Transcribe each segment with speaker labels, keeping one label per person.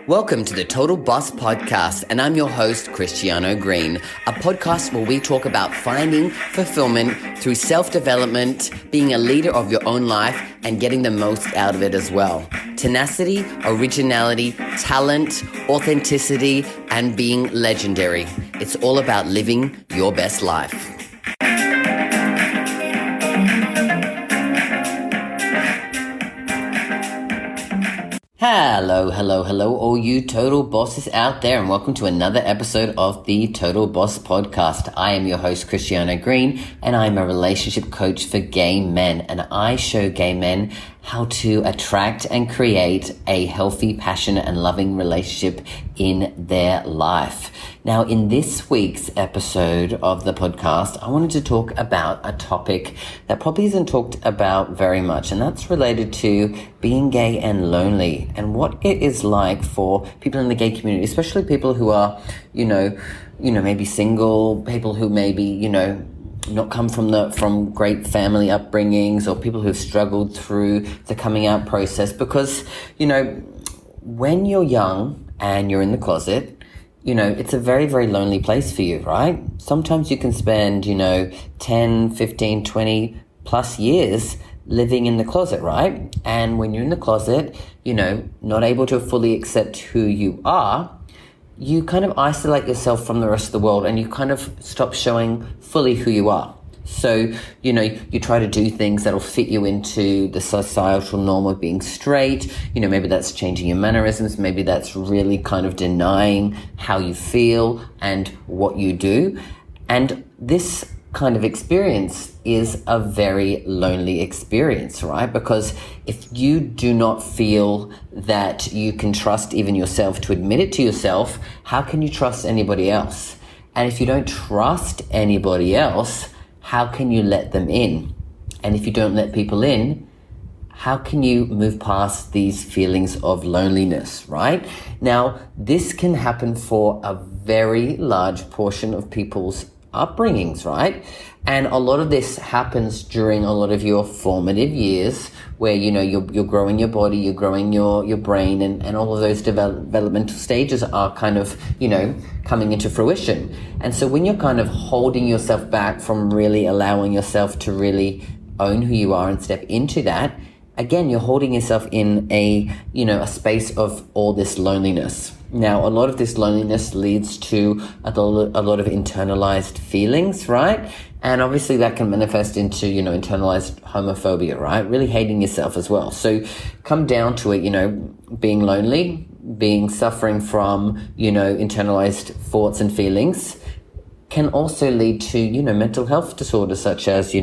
Speaker 1: Welcome to the Total Boss Podcast, and I'm your host, Christiano Green, a podcast where we talk about finding fulfillment through self-development, being a leader of your own life, and getting the most out of it as well. Tenacity, originality, talent, authenticity, and being legendary. It's all about living your best life. Hello, all you total bosses out there, and welcome to another episode of the Total Boss Podcast. I am your host, Christiano Green, and I'm a relationship coach for gay men, and I show gay men how to attract and create a healthy, passionate, and loving relationship in their life. Now, in this week's episode of the podcast, I wanted to talk about a topic that probably isn't talked about very much, and that's related to being gay and lonely, and what it is like for people in the gay community, especially people who are, maybe single, people who maybe, not come from great family upbringings, or people who've struggled through the coming out process. Because, when you're young and you're in the closet, it's a very, very lonely place for you, right? Sometimes you can spend, 10, 15, 20 plus years living in the closet, right? And when you're in the closet, not able to fully accept who you are, you kind of isolate yourself from the rest of the world, and you kind of stop showing fully who you are. So, you try to do things that'll fit you into the societal norm of being straight. Maybe that's changing your mannerisms. Maybe that's really kind of denying how you feel and what you do. And this kind of experience is a very lonely experience, right? Because if you do not feel that you can trust even yourself to admit it to yourself, how can you trust anybody else? And if you don't trust anybody else, how can you let them in? And if you don't let people in, how can you move past these feelings of loneliness, right? Now, this can happen for a very large portion of people's upbringings, right? And a lot of this happens during a lot of your formative years, where you're growing your body, you're growing your brain, and all of those developmental stages are kind of coming into fruition. And so when you're kind of holding yourself back from really allowing yourself to really own who you are and step into that, again, you're holding yourself in a space of all this loneliness. Now, a lot of this loneliness leads to a lot of internalized feelings, right? And obviously that can manifest into, internalized homophobia, right? Really hating yourself as well. So come down to it, being lonely, suffering from, internalized thoughts and feelings, can also lead to, mental health disorders such as,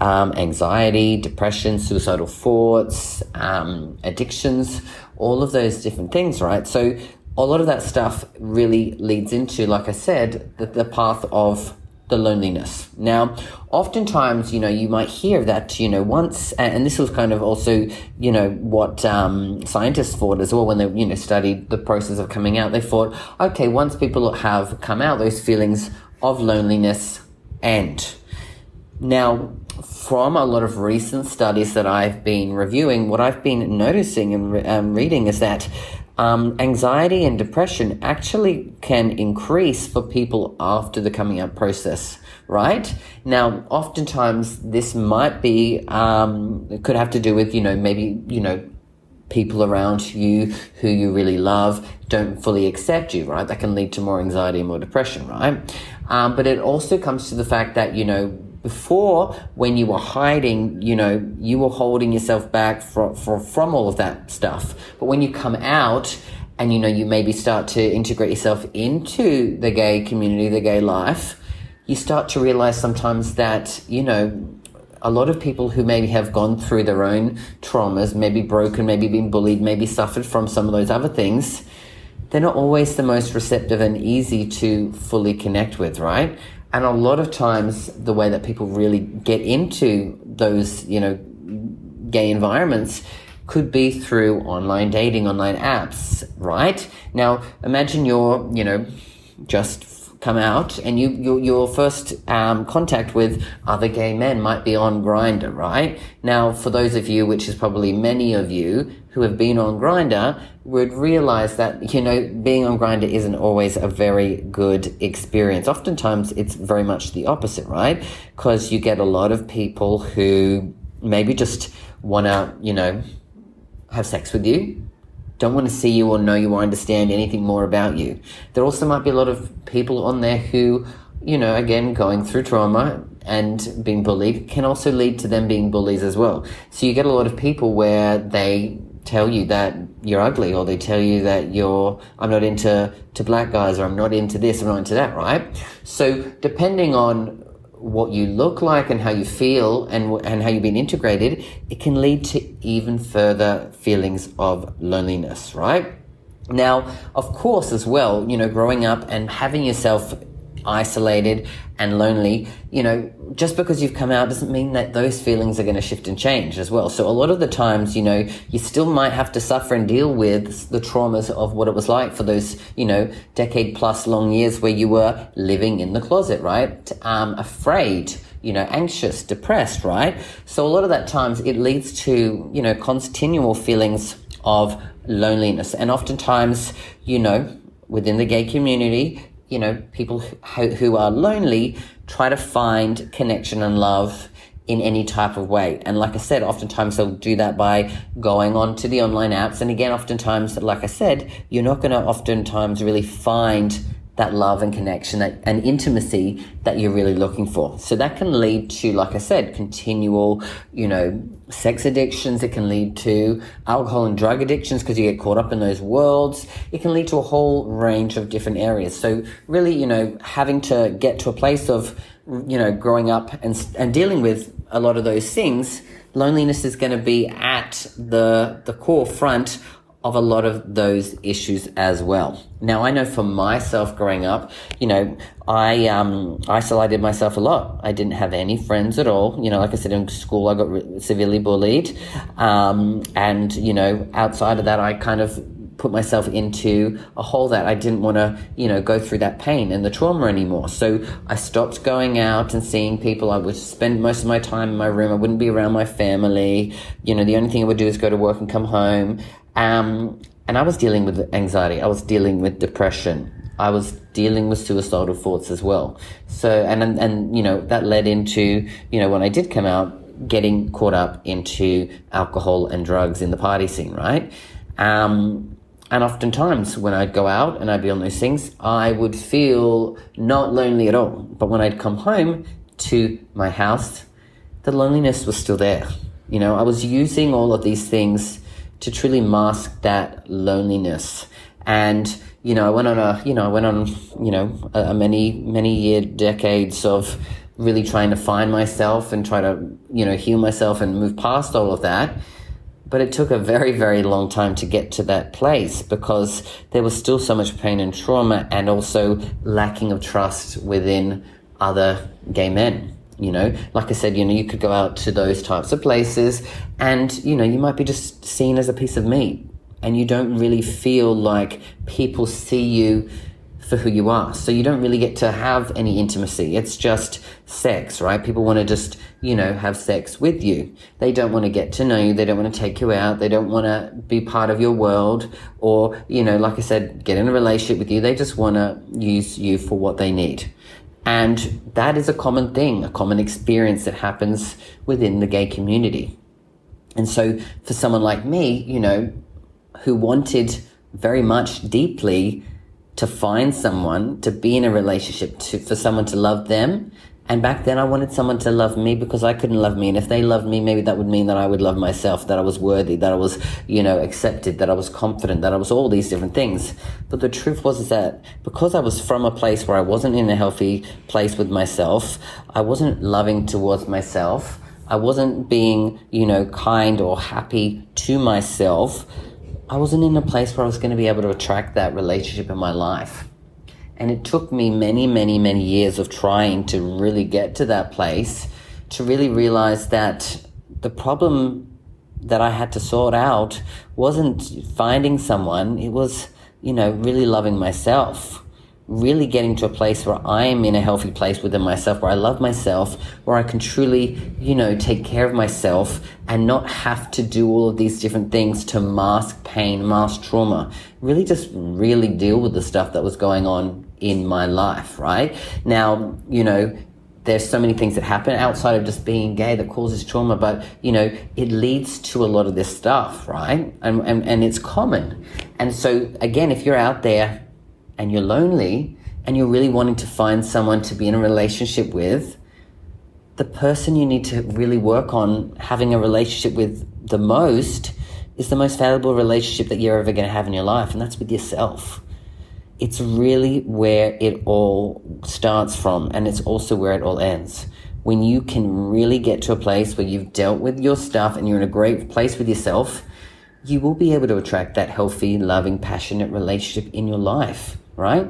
Speaker 1: anxiety, depression, suicidal thoughts, addictions, all of those different things, right? So a lot of that stuff really leads into, like I said, the path of the loneliness. Now, oftentimes, you might hear that, once, and this was kind of also, what scientists thought as well when they, studied the process of coming out. They thought, okay, once people have come out, those feelings of loneliness end. Now, from a lot of recent studies that I've been reviewing, what I've been noticing and reading is that anxiety and depression actually can increase for people after the coming out process, right? Now, oftentimes this might be, it could have to do with, maybe, people around you who you really love don't fully accept you, right? That can lead to more anxiety and more depression, right? But it also comes to the fact that, before, when you were hiding, you were holding yourself back from all of that stuff. But when you come out and, you maybe start to integrate yourself into the gay community, the gay life, you start to realize sometimes that, a lot of people who maybe have gone through their own traumas, maybe broken, maybe been bullied, maybe suffered from some of those other things, they're not always the most receptive and easy to fully connect with, right? And a lot of times the way that people really get into those, gay environments could be through online dating, online apps, right? Now, imagine you're, just come out and your first contact with other gay men might be on Grindr, right? Now, for those of you, which is probably many of you, who have been on Grindr would realize that, being on Grindr isn't always a very good experience. Oftentimes it's very much the opposite, right? Because you get a lot of people who maybe just want to, have sex with you, don't want to see you or know you or understand anything more about you. There also might be a lot of people on there who, again, going through trauma and being bullied can also lead to them being bullies as well. So you get a lot of people where they tell you that you're ugly, or they tell you that I'm not into black guys, or I'm not into this, I'm not into that, right? So depending on what you look like and how you feel and how you've been integrated, it can lead to even further feelings of loneliness, right? Now, of course, as well, growing up and having yourself isolated and lonely, just because you've come out doesn't mean that those feelings are going to shift and change as well. So a lot of the times, you still might have to suffer and deal with the traumas of what it was like for those, decade plus long years where you were living in the closet, right? Afraid, anxious, depressed, right? So a lot of that times it leads to, continual feelings of loneliness. And oftentimes, within the gay community, people who are lonely try to find connection and love in any type of way. And like I said, oftentimes they'll do that by going on to the online apps. And again, oftentimes, like I said, you're not going to oftentimes really find that love and connection and intimacy that you're really looking for. So that can lead to, like I said, continual, sex addictions. It can lead to alcohol and drug addictions because you get caught up in those worlds. It can lead to a whole range of different areas. So really, having to get to a place of, growing up and dealing with a lot of those things, loneliness is going to be at the core front of a lot of those issues as well. Now, I know for myself growing up, I isolated myself a lot. I didn't have any friends at all. Like I said, in school, I got severely bullied. And, outside of that, I kind of put myself into a hole that I didn't want to, go through that pain and the trauma anymore. So I stopped going out and seeing people. I would spend most of my time in my room. I wouldn't be around my family. The only thing I would do is go to work and come home. And I was dealing with anxiety. I was dealing with depression. I was dealing with suicidal thoughts as well. So, and that led into, when I did come out, getting caught up into alcohol and drugs in the party scene, right? And oftentimes when I'd go out and I'd be on those things, I would feel not lonely at all. But when I'd come home to my house, the loneliness was still there. I was using all of these things to truly mask that loneliness. And, I went on a many year decades of really trying to find myself and try to, heal myself and move past all of that. But it took a very, very long time to get to that place because there was still so much pain and trauma and also lacking of trust within other gay men. Like I said, you could go out to those types of places and, you might be just seen as a piece of meat and you don't really feel like people see you for who you are. So you don't really get to have any intimacy. It's just sex, right? People want to just, have sex with you. They don't want to get to know you. They don't want to take you out. They don't want to be part of your world or, like I said, get in a relationship with you. They just want to use you for what they need. And that is a common thing, a common experience that happens within the gay community. And so for someone like me, who wanted very much deeply to find someone, to be in a relationship, for someone to love them. And back then I wanted someone to love me because I couldn't love me. And if they loved me, maybe that would mean that I would love myself, that I was worthy, that I was, accepted, that I was confident, that I was all these different things. But the truth was that because I was from a place where I wasn't in a healthy place with myself, I wasn't loving towards myself, I wasn't being, kind or happy to myself, I wasn't in a place where I was going to be able to attract that relationship in my life. And it took me many, many, many years of trying to really get to that place to really realize that the problem that I had to sort out wasn't finding someone. It was, really loving myself. really getting to a place where I am in a healthy place within myself, where I love myself, where I can truly, take care of myself and not have to do all of these different things to mask pain, mask trauma, really deal with the stuff that was going on in my life, right? Now, there's so many things that happen outside of just being gay that causes trauma, but, it leads to a lot of this stuff, right? And it's common. And so, again, if you're out there and you're lonely and you're really wanting to find someone to be in a relationship with, the person you need to really work on having a relationship with the most is the most valuable relationship that you're ever going to have in your life, and that's with yourself. It's really where it all starts from, and it's also where it all ends. When you can really get to a place where you've dealt with your stuff and you're in a great place with yourself, you will be able to attract that healthy, loving, passionate relationship in your life, right?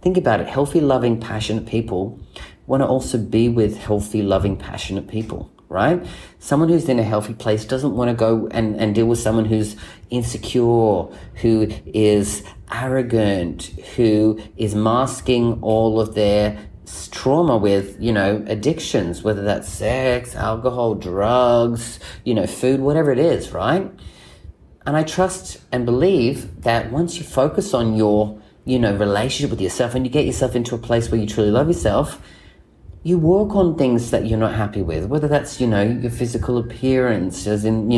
Speaker 1: Think about it. Healthy, loving, passionate people want to also be with healthy, loving, passionate people, right? Someone who's in a healthy place doesn't want to go and deal with someone who's insecure, who is arrogant, who is masking all of their trauma with, addictions, whether that's sex, alcohol, drugs, food, whatever it is, right? And I trust and believe that once you focus on your, relationship with yourself and you get yourself into a place where you truly love yourself, you work on things that you're not happy with, whether that's, your physical appearance, as in,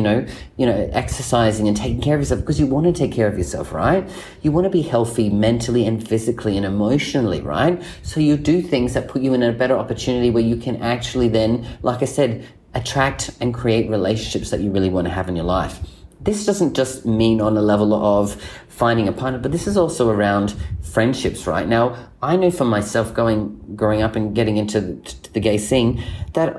Speaker 1: exercising and taking care of yourself, because you want to take care of yourself, right? You want to be healthy mentally and physically and emotionally, right? So you do things that put you in a better opportunity where you can actually then, like I said, attract and create relationships that you really want to have in your life. This doesn't just mean on a level of finding a partner, but this is also around friendships, right? Now, I know for myself growing up and getting into the gay scene that,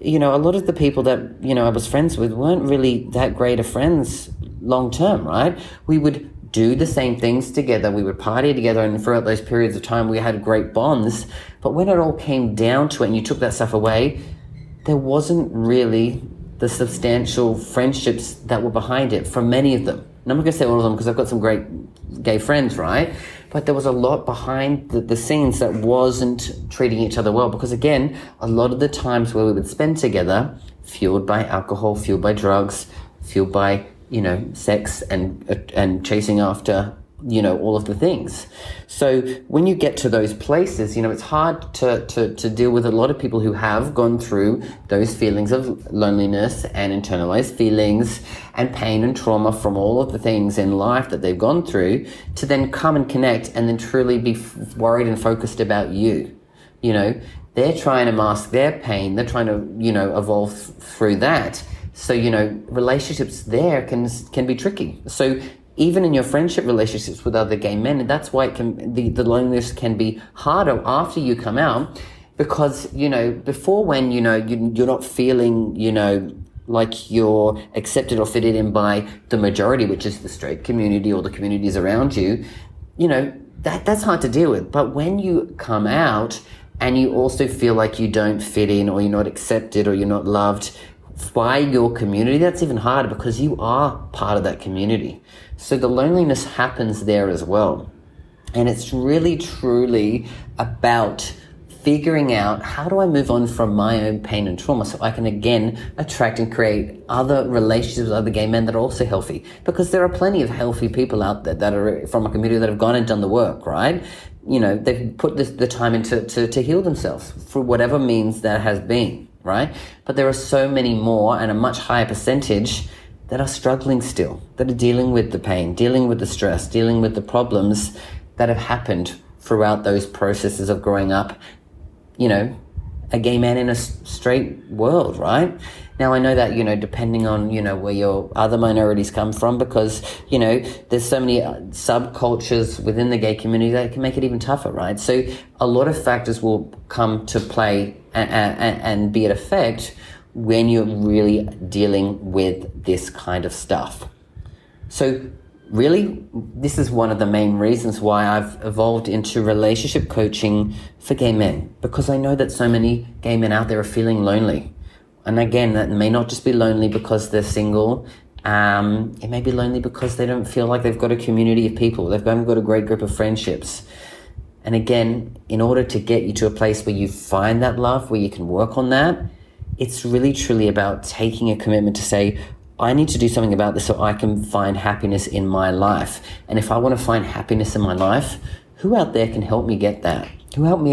Speaker 1: a lot of the people that, I was friends with weren't really that great of friends long term, right? We would do the same things together. We would party together, and throughout those periods of time, we had great bonds. But when it all came down to it and you took that stuff away, there wasn't really the substantial friendships that were behind it for many of them. And I'm not going to say all of them because I've got some great gay friends, right? But there was a lot behind the scenes that wasn't treating each other well, because again, a lot of the times where we would spend together, fueled by alcohol, fueled by drugs, fueled by, sex and chasing after, all of the things. So when you get to those places, it's hard to deal with a lot of people who have gone through those feelings of loneliness and internalized feelings and pain and trauma from all of the things in life that they've gone through, to then come and connect and then truly be worried and focused about you. They're trying to mask their pain. They're trying to, evolve through that. So, relationships there can be tricky. So even in your friendship relationships with other gay men, and that's why the loneliness can be harder after you come out, because, before, when, you're not feeling, like you're accepted or fitted in by the majority, which is the straight community or the communities around you, that's hard to deal with. But when you come out and you also feel like you don't fit in, or you're not accepted, or you're not loved by your community, that's even harder, because you are part of that community. So the loneliness happens there as well. And it's really, truly about figuring out, how do I move on from my own pain and trauma so I can again attract and create other relationships with other gay men that are also healthy? Because there are plenty of healthy people out there that are from a community that have gone and done the work, right? They've put the time into to heal themselves through whatever means that has been, right? But there are so many more, and a much higher percentage, that are struggling still, that are dealing with the pain, dealing with the stress, dealing with the problems that have happened throughout those processes of growing up, a gay man in a straight world, right? Now, I know that, depending on, where your other minorities come from, because, there's so many subcultures within the gay community that can make it even tougher, right? So a lot of factors will come to play and be at effect when you're really dealing with this kind of stuff. So really, this is one of the main reasons why I've evolved into relationship coaching for gay men, because I know that so many gay men out there are feeling lonely. And again, that may not just be lonely because they're single. It may be lonely because they don't feel like they've got a community of people. They've got a great group of friendships. And again, in order to get you to a place where you find that love, where you can work on that, it's really truly about taking a commitment to say, I need to do something about this so I can find happiness in my life. And if I want to find happiness in my life, who out there can help me get that? Who out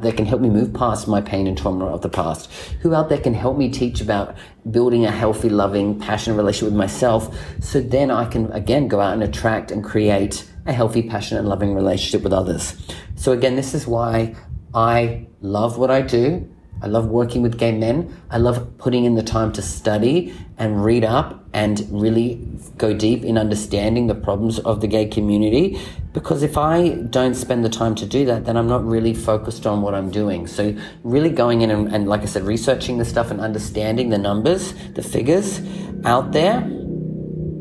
Speaker 1: there can help me move past my pain and trauma of the past? Who out there can help me teach about building a healthy, loving, passionate relationship with myself, so then I can, again, go out and attract and create a healthy, passionate, and loving relationship with others. So again, this is why I love what I do. I love working with gay men. I love putting in the time to study and read up and really go deep in understanding the problems of the gay community. Because if I don't spend the time to do that, then I'm not really focused on what I'm doing. So really going in and like I said, researching the stuff and understanding the numbers, the figures out there,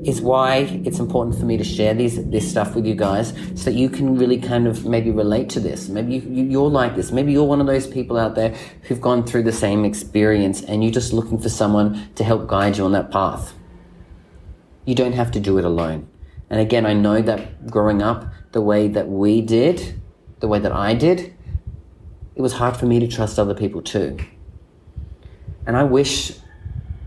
Speaker 1: is why it's important for me to share this stuff with you guys, so that you can really kind of maybe relate to this. Maybe you're like this. Maybe you're one of those people out there who've gone through the same experience and you're just looking for someone to help guide you on that path. You don't have to do it alone. And again, I know that growing up the way that we did, the way that I did, it was hard for me to trust other people too. And I wish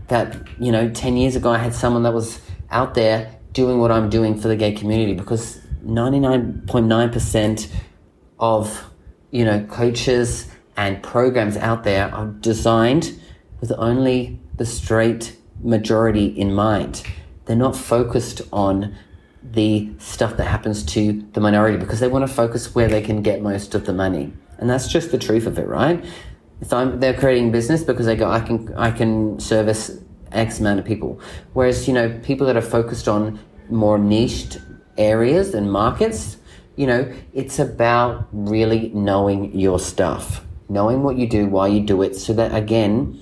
Speaker 1: that, 10 years ago I had someone that was out there doing what I'm doing for the gay community, because 99.9% of, coaches and programs out there are designed with only the straight majority in mind. They're not focused on the stuff that happens to the minority, because they want to focus where they can get most of the money. And that's just the truth of it, right? They're creating business because they go, I can service X amount of people. Whereas, people that are focused on more niched areas and markets, it's about really knowing your stuff, knowing what you do, why you do it, so that, again,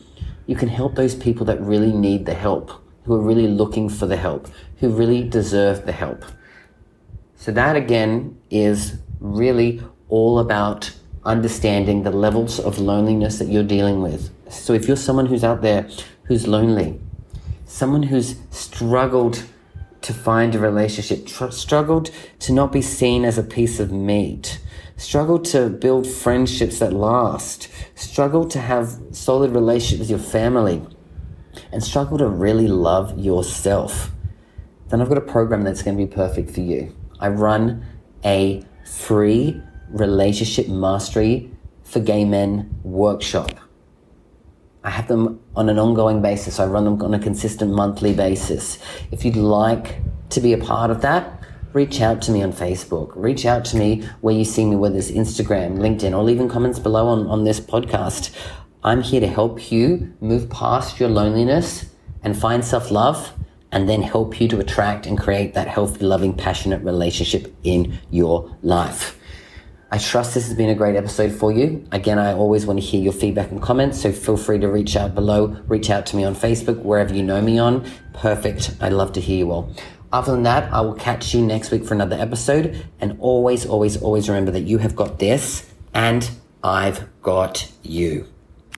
Speaker 1: you can help those people that really need the help, who are really looking for the help, who really deserve the help. So that, again, is really all about understanding the levels of loneliness that you're dealing with. So if you're someone who's out there who's lonely, someone who's struggled to find a relationship, struggled to not be seen as a piece of meat, struggled to build friendships that last, struggled to have solid relationships with your family, and struggle to really love yourself, then I've got a program that's going to be perfect for you. I run a free relationship mastery for gay men workshop. I have them on an ongoing basis. I run them on a consistent monthly basis. If you'd like to be a part of that, reach out to me on Facebook. Reach out to me where you see me, whether it's Instagram, LinkedIn, or leave in comments below on this podcast. I'm here to help you move past your loneliness and find self-love, and then help you to attract and create that healthy, loving, passionate relationship in your life. I trust this has been a great episode for you. Again, I always want to hear your feedback and comments, so feel free to reach out below. Reach out to me on Facebook, wherever you know me on. Perfect. I'd love to hear you all. Other than that, I will catch you next week for another episode. And always, always, always remember that you have got this and I've got you.